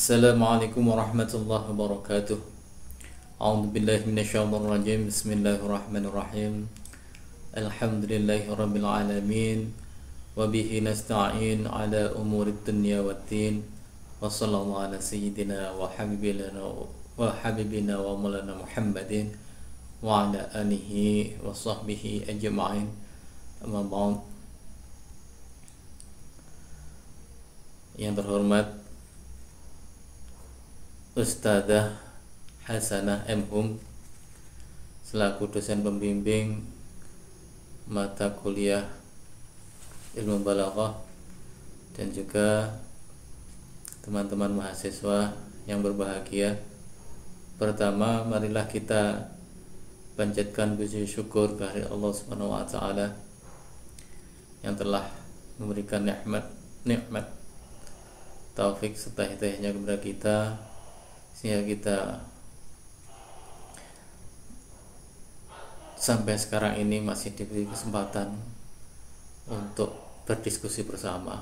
Assalamualaikum warahmatullahi wabarakatuh. A'udzu billahi minasyaitonir rajim. Bismillahirrahmanirrahim. Alhamdulillahirabbil alamin wa bihi nasta'in ala umurid dunya waddin. Wa sallallahu ala sayyidina wa habibina wa maulana Muhammadin wa ala alihi wa sahbihi ajma'in. Amma ba'd. Yang terhormat Ustadzah Hasanah M.Hum selaku dosen pembimbing mata kuliah ilmu balaghah dan juga teman-teman mahasiswa yang berbahagia. Pertama, marilah kita panjatkan puji syukur kehadirat Allah Subhanahu wa taala yang telah memberikan nikmat taufik serta hidayahnya kepada kita, sehingga kita sampai sekarang ini masih diberi kesempatan untuk berdiskusi bersama.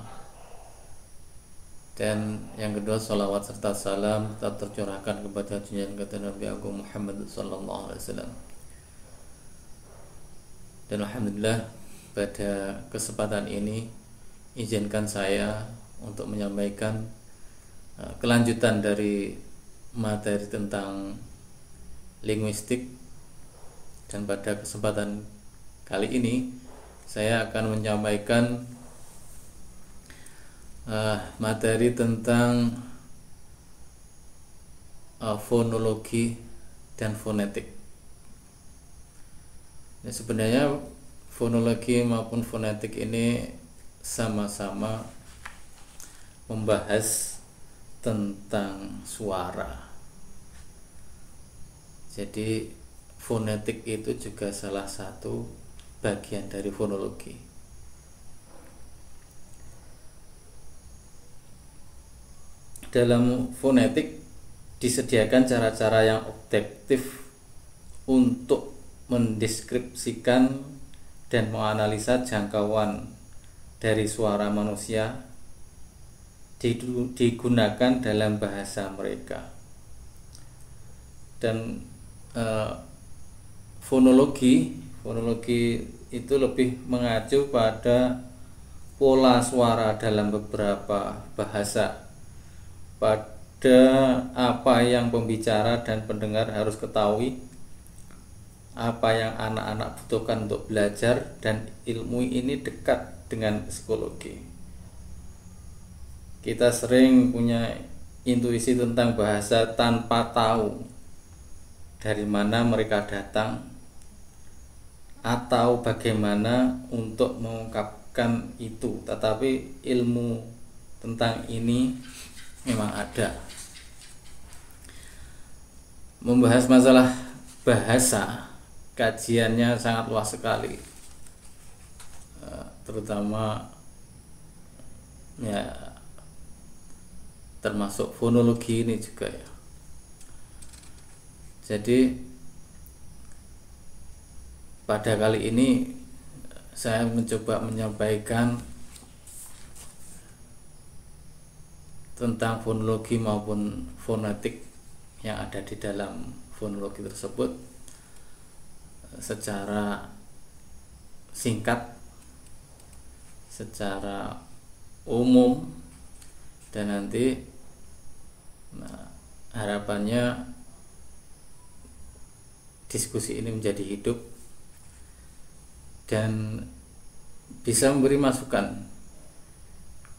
Dan yang kedua, salawat serta salam tetap tercurahkan kepada junjungan kita Nabi Agung Muhammad sallallahu alaihi wasallam. Dan alhamdulillah, pada kesempatan ini izinkan saya untuk menyampaikan kelanjutan dari materi tentang linguistik. Dan pada kesempatan kali ini saya akan menyampaikan materi tentang fonologi dan fonetik. Nah, sebenarnya fonologi maupun fonetik ini sama-sama membahas tentang suara. Jadi fonetik itu juga salah satu bagian dari fonologi. Dalam fonetik disediakan cara-cara yang objektif untuk mendeskripsikan dan menganalisa jangkauan dari suara manusia digunakan dalam bahasa mereka. Dan fonologi itu lebih mengacu pada pola suara dalam beberapa bahasa, pada apa yang pembicara dan pendengar harus ketahui, apa yang anak-anak butuhkan untuk belajar. Dan ilmu ini dekat dengan psikologi. Kita sering punya intuisi tentang bahasa tanpa tahu dari mana mereka datang atau bagaimana untuk mengungkapkan itu. Tetapi ilmu tentang ini memang ada. Membahas masalah bahasa, kajiannya sangat luas sekali, terutama ya termasuk fonologi ini juga ya. Jadi pada kali ini saya mencoba menyampaikan tentang fonologi maupun fonetik yang ada di dalam fonologi tersebut secara singkat, secara umum, dan nanti harapannya diskusi ini menjadi hidup dan bisa memberi masukan,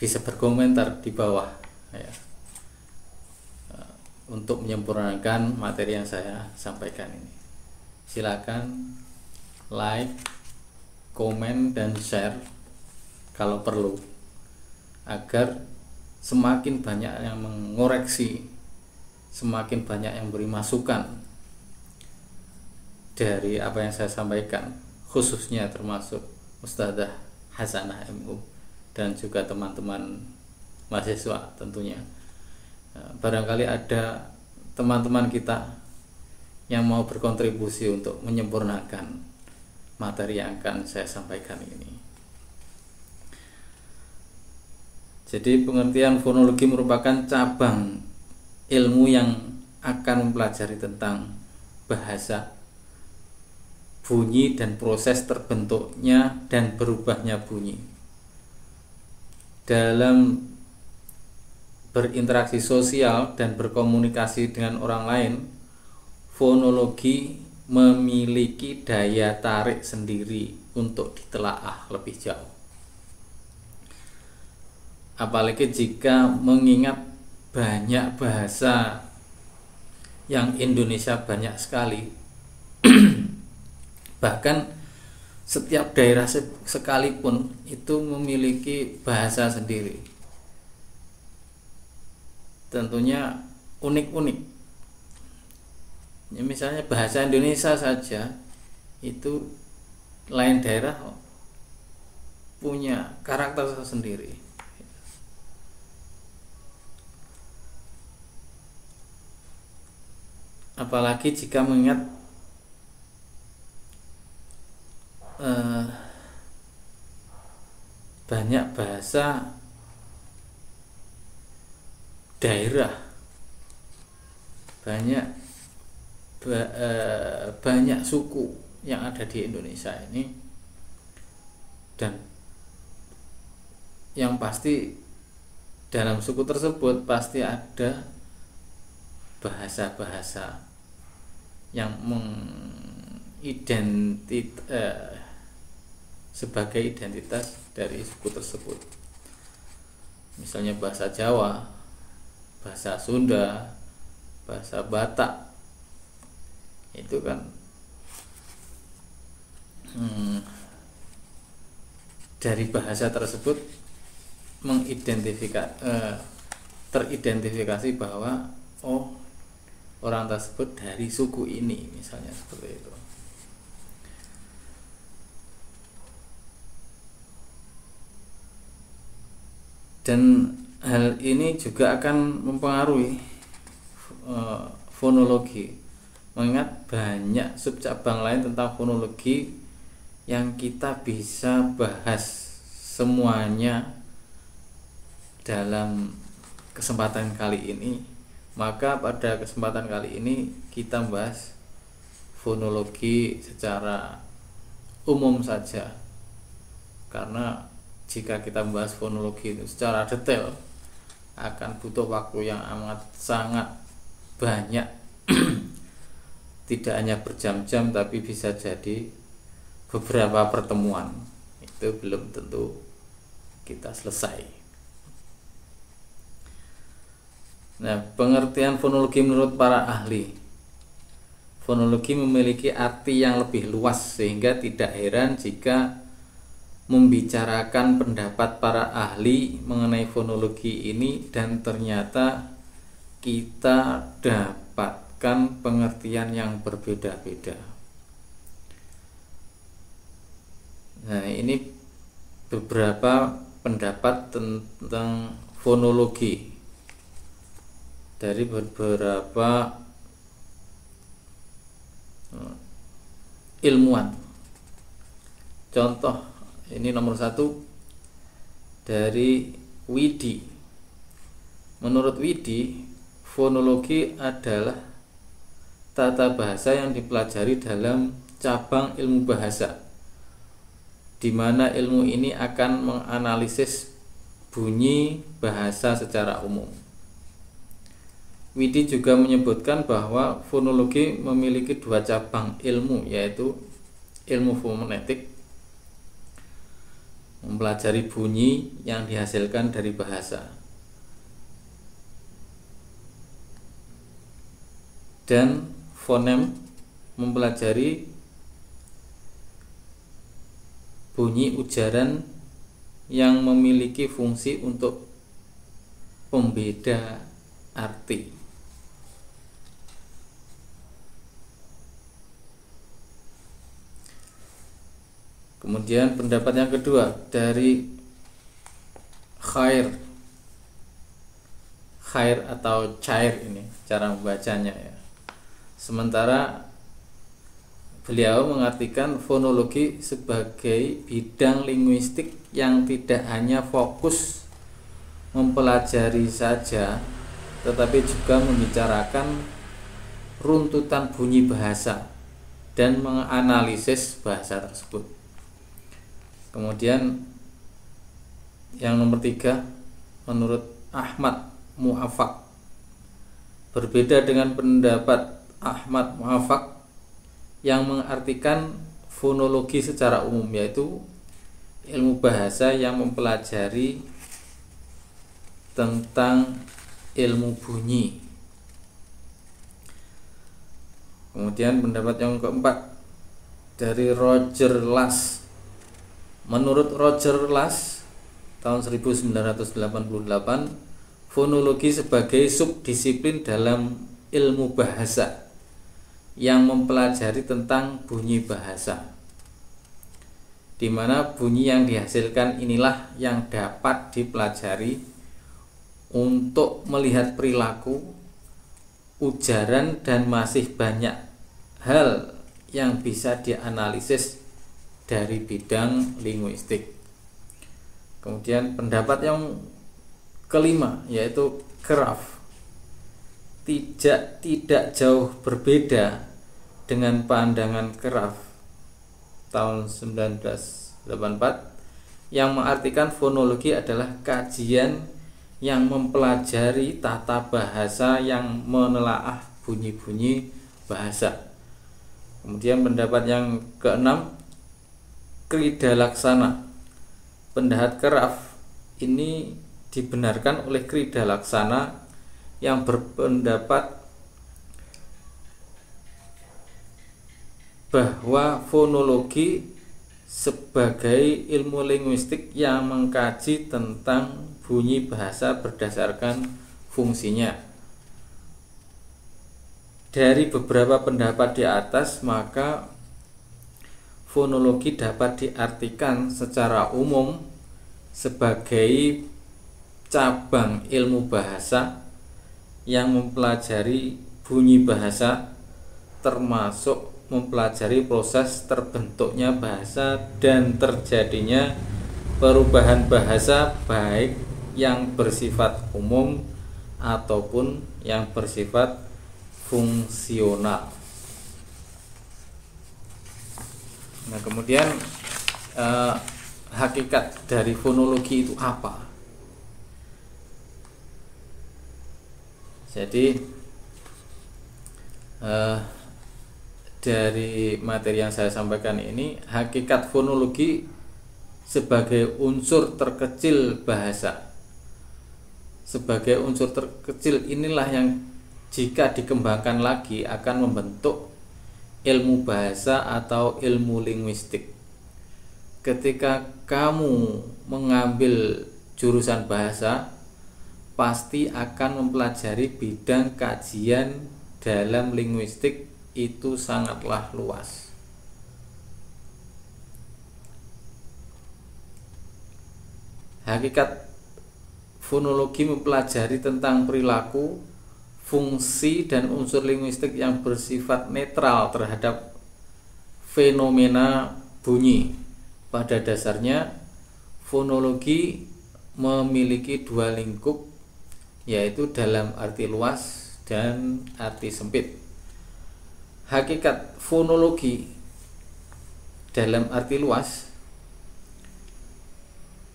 bisa berkomentar di bawah ya, untuk menyempurnakan materi yang saya sampaikan ini. Silakan like, komen, dan share kalau perlu, agar semakin banyak yang mengoreksi, semakin banyak yang beri masukan dari apa yang saya sampaikan, khususnya termasuk Ustadzah Hasanah M.Hum dan juga teman-teman mahasiswa tentunya. Barangkali ada teman-teman kita yang mau berkontribusi untuk menyempurnakan materi yang akan saya sampaikan ini. Jadi pengertian fonologi merupakan cabang ilmu yang akan mempelajari tentang bahasa, bunyi dan proses terbentuknya dan berubahnya bunyi. Dalam berinteraksi sosial dan berkomunikasi dengan orang lain, fonologi memiliki daya tarik sendiri untuk ditelaah lebih jauh. Apalagi jika mengingat banyak bahasa yang Indonesia banyak sekali. Bahkan setiap daerah sekalipun itu memiliki bahasa sendiri. Tentunya unik-unik. Ya, misalnya bahasa Indonesia saja itu lain daerah punya karakter sendiri. Apalagi jika mengingat banyak bahasa daerah, banyak suku yang ada di Indonesia ini, dan yang pasti dalam suku tersebut pasti ada bahasa-bahasa yang sebagai identitas dari suku tersebut. Misalnya bahasa Jawa, bahasa Sunda, bahasa Batak, itu kan dari bahasa tersebut teridentifikasi bahwa orang tersebut dari suku ini, misalnya seperti itu. Dan hal ini juga akan mempengaruhi fonologi, mengingat banyak subcabang lain tentang fonologi yang kita bisa bahas semuanya dalam kesempatan kali ini. Maka pada kesempatan kali ini kita bahas fonologi secara umum saja, karena jika kita membahas fonologi itu secara detail akan butuh waktu yang amat sangat banyak. Tidak hanya berjam-jam, tapi bisa jadi beberapa pertemuan. Itu belum tentu kita selesai. Nah, pengertian fonologi menurut para ahli. Fonologi memiliki arti yang lebih luas, sehingga tidak heran jika membicarakan pendapat para ahli mengenai fonologi ini dan ternyata kita dapatkan pengertian yang berbeda-beda. Nah, ini beberapa pendapat tentang fonologi dari beberapa ilmuwan. Contoh, ini nomor 1 dari Widi. Menurut Widi, fonologi adalah tata bahasa yang dipelajari dalam cabang ilmu bahasa, di mana ilmu ini akan menganalisis bunyi bahasa secara umum. Widi juga menyebutkan bahwa fonologi memiliki 2 cabang ilmu, yaitu ilmu fonetik, mempelajari bunyi yang dihasilkan dari bahasa, dan fonem, mempelajari bunyi ujaran yang memiliki fungsi untuk pembeda arti. Kemudian pendapat yang kedua dari Khair atau Cair, ini cara membacanya ya. Sementara beliau mengartikan fonologi sebagai bidang linguistik yang tidak hanya fokus mempelajari saja tetapi juga membicarakan runtutan bunyi bahasa dan menganalisis bahasa tersebut. Kemudian yang nomor 3, menurut Ahmad Mu'afaq, berbeda dengan pendapat Ahmad Mu'afaq yang mengartikan fonologi secara umum, yaitu ilmu bahasa yang mempelajari tentang ilmu bunyi. Kemudian pendapat yang keempat dari Roger Lass. Menurut Roger Lass tahun 1988, fonologi sebagai subdisiplin dalam ilmu bahasa yang mempelajari tentang bunyi bahasa, di mana bunyi yang dihasilkan inilah yang dapat dipelajari untuk melihat perilaku, ujaran, dan masih banyak hal yang bisa dianalisis dari bidang linguistik. Kemudian pendapat yang kelima yaitu Kraft, tidak jauh berbeda dengan pandangan Kraft tahun 1984 yang mengartikan fonologi adalah kajian yang mempelajari tata bahasa yang menelaah bunyi-bunyi bahasa. Kemudian pendapat yang keenam, Krida Laksana. Pendapat Kraft ini dibenarkan oleh Krida Laksana yang berpendapat bahwa fonologi sebagai ilmu linguistik yang mengkaji tentang bunyi bahasa berdasarkan fungsinya. Dari beberapa pendapat di atas, maka fonologi dapat diartikan secara umum sebagai cabang ilmu bahasa yang mempelajari bunyi bahasa, termasuk mempelajari proses terbentuknya bahasa dan terjadinya perubahan bahasa, baik yang bersifat umum ataupun yang bersifat fungsional. Nah, kemudian hakikat dari fonologi itu apa? Jadi dari materi yang saya sampaikan ini, hakikat fonologi sebagai unsur terkecil bahasa. Sebagai unsur terkecil inilah yang jika dikembangkan lagi akan membentuk ilmu bahasa atau ilmu linguistik. Ketika kamu mengambil jurusan bahasa, pasti akan mempelajari bidang kajian dalam linguistik itu sangatlah luas. Hakikat fonologi mempelajari tentang perilaku, fungsi, dan unsur linguistik yang bersifat netral terhadap fenomena bunyi. Pada dasarnya, fonologi memiliki dua lingkup, yaitu dalam arti luas dan arti sempit. Hakikat fonologi dalam arti luas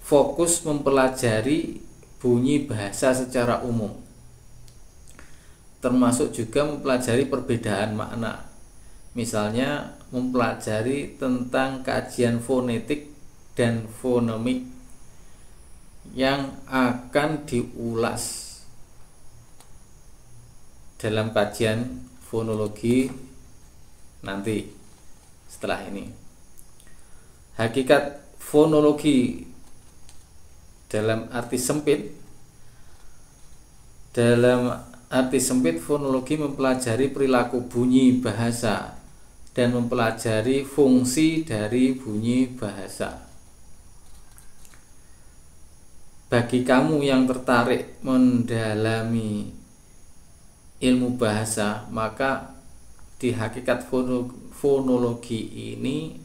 fokus mempelajari bunyi bahasa secara umum, termasuk juga mempelajari perbedaan makna. Misalnya mempelajari tentang kajian fonetik dan fonemik yang akan diulas dalam kajian fonologi nanti setelah ini. Hakikat fonologi dalam arti sempit, fonologi mempelajari perilaku bunyi bahasa dan mempelajari fungsi dari bunyi bahasa. Bagi kamu yang tertarik mendalami ilmu bahasa, maka di hakikat fonologi ini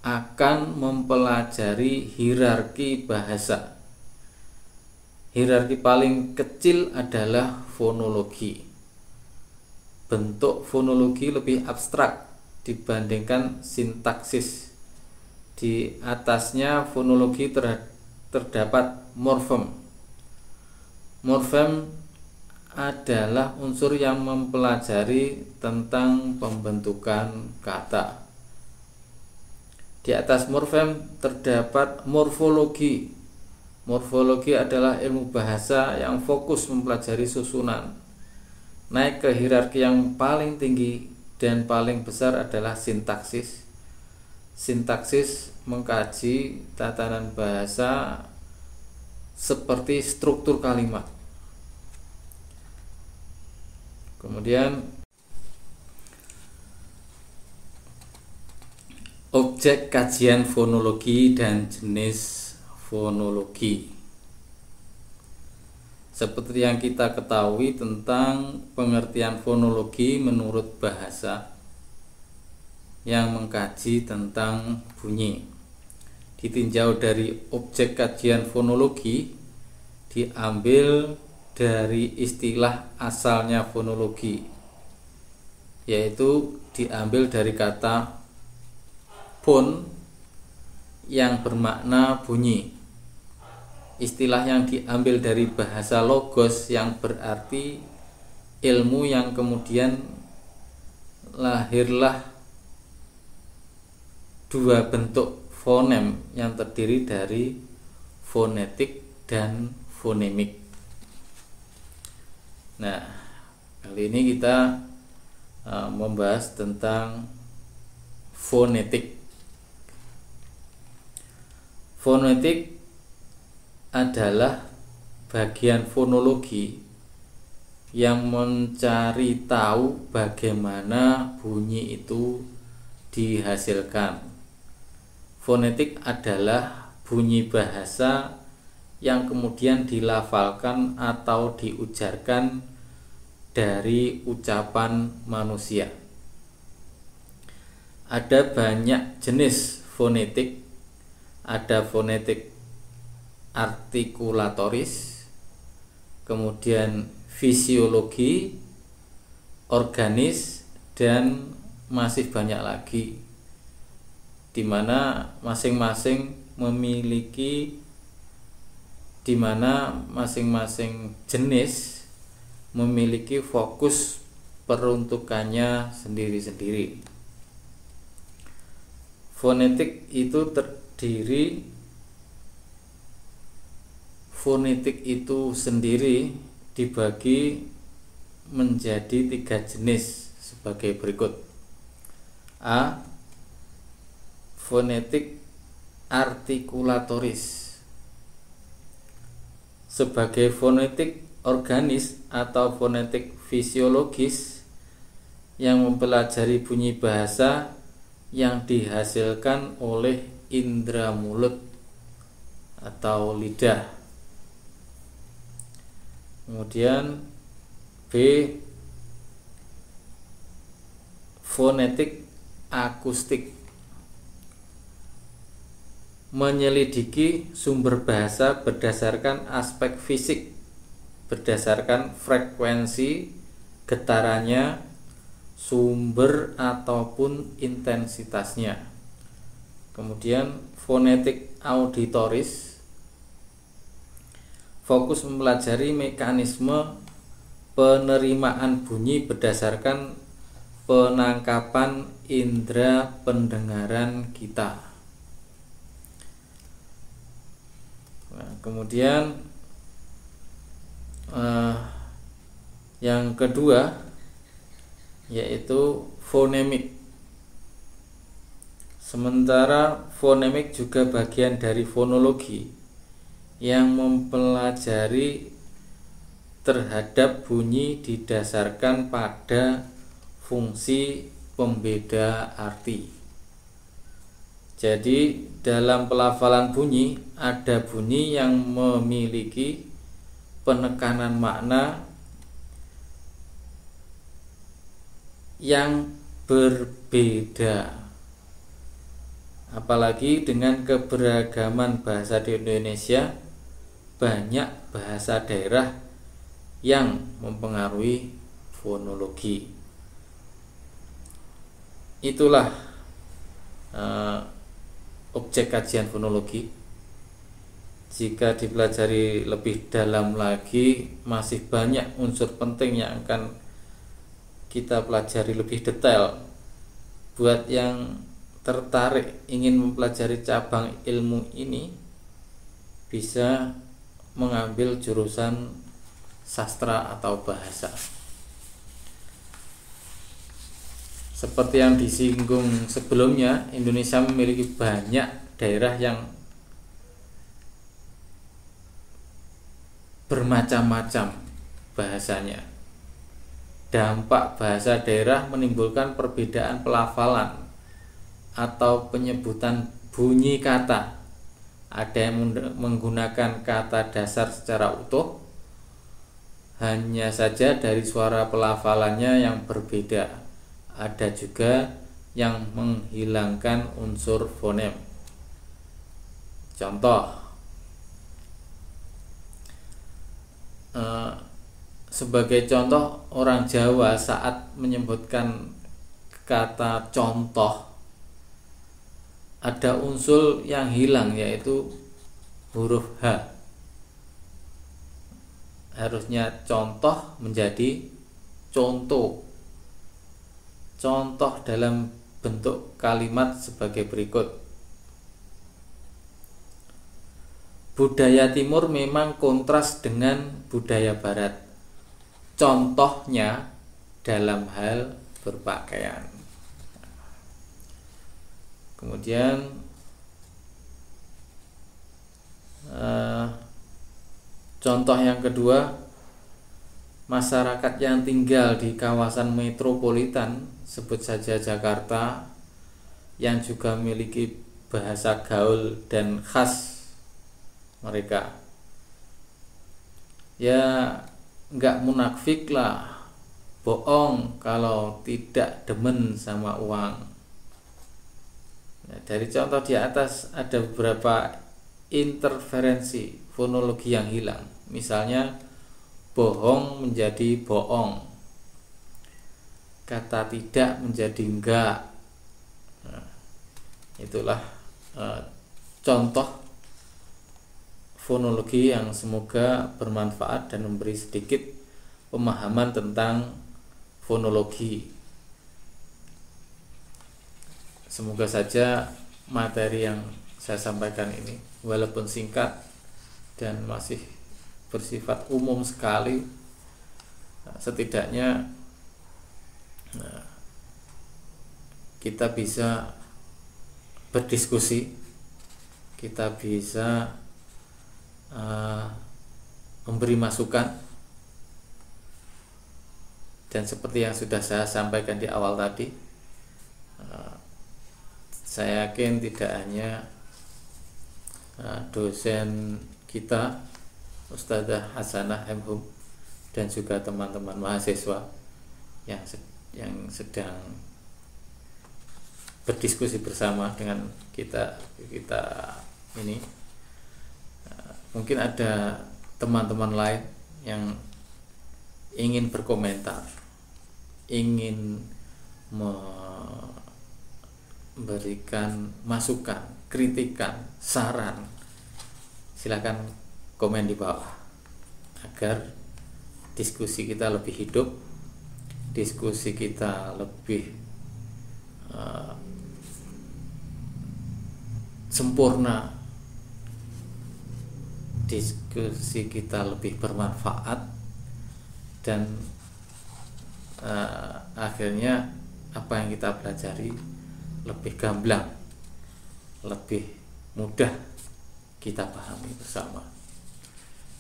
akan mempelajari hierarki bahasa. Hierarki paling kecil adalah fonologi. Bentuk fonologi lebih abstrak dibandingkan sintaksis. Di atasnya fonologi terdapat morfem. Morfem adalah unsur yang mempelajari tentang pembentukan kata. Di atas morfem terdapat morfologi. Morfologi adalah ilmu bahasa yang fokus mempelajari susunan. Naik ke hierarki yang paling tinggi dan paling besar adalah sintaksis. Sintaksis mengkaji tatanan bahasa seperti struktur kalimat. Kemudian objek kajian fonologi dan jenis fonologi. Seperti yang kita ketahui tentang pengertian fonologi menurut bahasa yang mengkaji tentang bunyi. Ditinjau dari objek kajian fonologi diambil dari istilah asalnya fonologi, yaitu diambil dari kata phon yang bermakna bunyi. Istilah yang diambil dari bahasa logos yang berarti ilmu, yang kemudian lahirlah dua bentuk fonem yang terdiri dari fonetik dan fonemik. Nah, kali ini kita membahas tentang fonetik. Fonetik adalah bagian fonologi yang mencari tahu bagaimana bunyi itu dihasilkan. Fonetik adalah bunyi bahasa yang kemudian dilafalkan atau diujarkan dari ucapan manusia. Ada banyak jenis fonetik. Ada fonetik artikulatoris, kemudian fisiologi, organis, dan masih banyak lagi, di mana masing-masing jenis memiliki fokus peruntukannya sendiri-sendiri. Fonetik sendiri dibagi menjadi 3 jenis sebagai berikut. A. Fonetik artikulatoris. Sebagai fonetik organis atau fonetik fisiologis yang mempelajari bunyi bahasa yang dihasilkan oleh indera mulut atau lidah. Kemudian B. Fonetik akustik. Menyelidiki sumber bahasa berdasarkan aspek fisik, berdasarkan frekuensi, getarannya, sumber ataupun intensitasnya. Kemudian fonetik auditoris, fokus mempelajari mekanisme penerimaan bunyi berdasarkan penangkapan indera pendengaran kita. Nah, kemudian yang kedua yaitu fonemik. Sementara fonemik juga bagian dari fonologi yang mempelajari terhadap bunyi didasarkan pada fungsi pembeda arti. Jadi dalam pelafalan bunyi ada bunyi yang memiliki penekanan makna yang berbeda. Apalagi dengan keberagaman bahasa di Indonesia, banyak bahasa daerah yang mempengaruhi fonologi. Itulah objek kajian fonologi. Jika dipelajari lebih dalam lagi, masih banyak unsur penting yang akan kita pelajari lebih detail. Buat yang tertarik ingin mempelajari cabang ilmu ini, bisa mengambil jurusan sastra atau bahasa. Seperti yang disinggung sebelumnya, Indonesia memiliki banyak daerah yang bermacam-macam bahasanya. Dampak bahasa daerah menimbulkan perbedaan pelafalan atau penyebutan bunyi kata. Ada yang menggunakan kata dasar secara utuh, hanya saja dari suara pelafalannya yang berbeda. Ada juga yang menghilangkan unsur fonem. Contoh, sebagai contoh, orang Jawa saat menyebutkan kata contoh, ada unsur yang hilang, yaitu huruf H. Harusnya contoh menjadi contoh. Contoh dalam bentuk kalimat sebagai berikut. Budaya Timur memang kontras dengan budaya Barat. Contohnya dalam hal berpakaian. Kemudian contoh yang kedua, masyarakat yang tinggal di kawasan metropolitan, sebut saja Jakarta, yang juga memiliki bahasa gaul dan khas mereka. Ya nggak munafik lah, bohong kalau tidak demen sama uang. Nah, dari contoh di atas ada beberapa interferensi fonologi yang hilang. Misalnya, bohong menjadi bohong, kata tidak menjadi enggak. Nah, itulah contoh fonologi yang semoga bermanfaat dan memberi sedikit pemahaman tentang fonologi. Semoga saja materi yang saya sampaikan ini, walaupun singkat dan masih bersifat umum sekali, setidaknya kita bisa berdiskusi, kita bisa memberi masukan, dan seperti yang sudah saya sampaikan di awal tadi, saya yakin tidak hanya dosen kita, Ustadzah Hasanah M.Hum, dan juga teman-teman mahasiswa yang sedang berdiskusi bersama dengan kita ini, mungkin ada teman-teman lain yang ingin berkomentar, ingin memberikan masukan, kritikan, saran, silakan komen di bawah agar diskusi kita lebih hidup, diskusi kita lebih sempurna, diskusi kita lebih bermanfaat, dan akhirnya apa yang kita pelajari lebih gamblang, lebih mudah kita pahami bersama.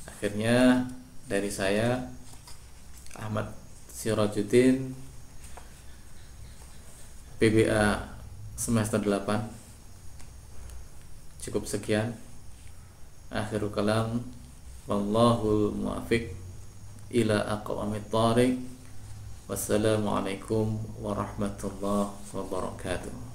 Akhirnya dari saya, Ahmad Sirajuddin, PBA semester 8, cukup sekian. Akhirul kalam, wallahul muwaffiq ila aqwamit thariq. Wassalamualaikum warahmatullahi wabarakatuh.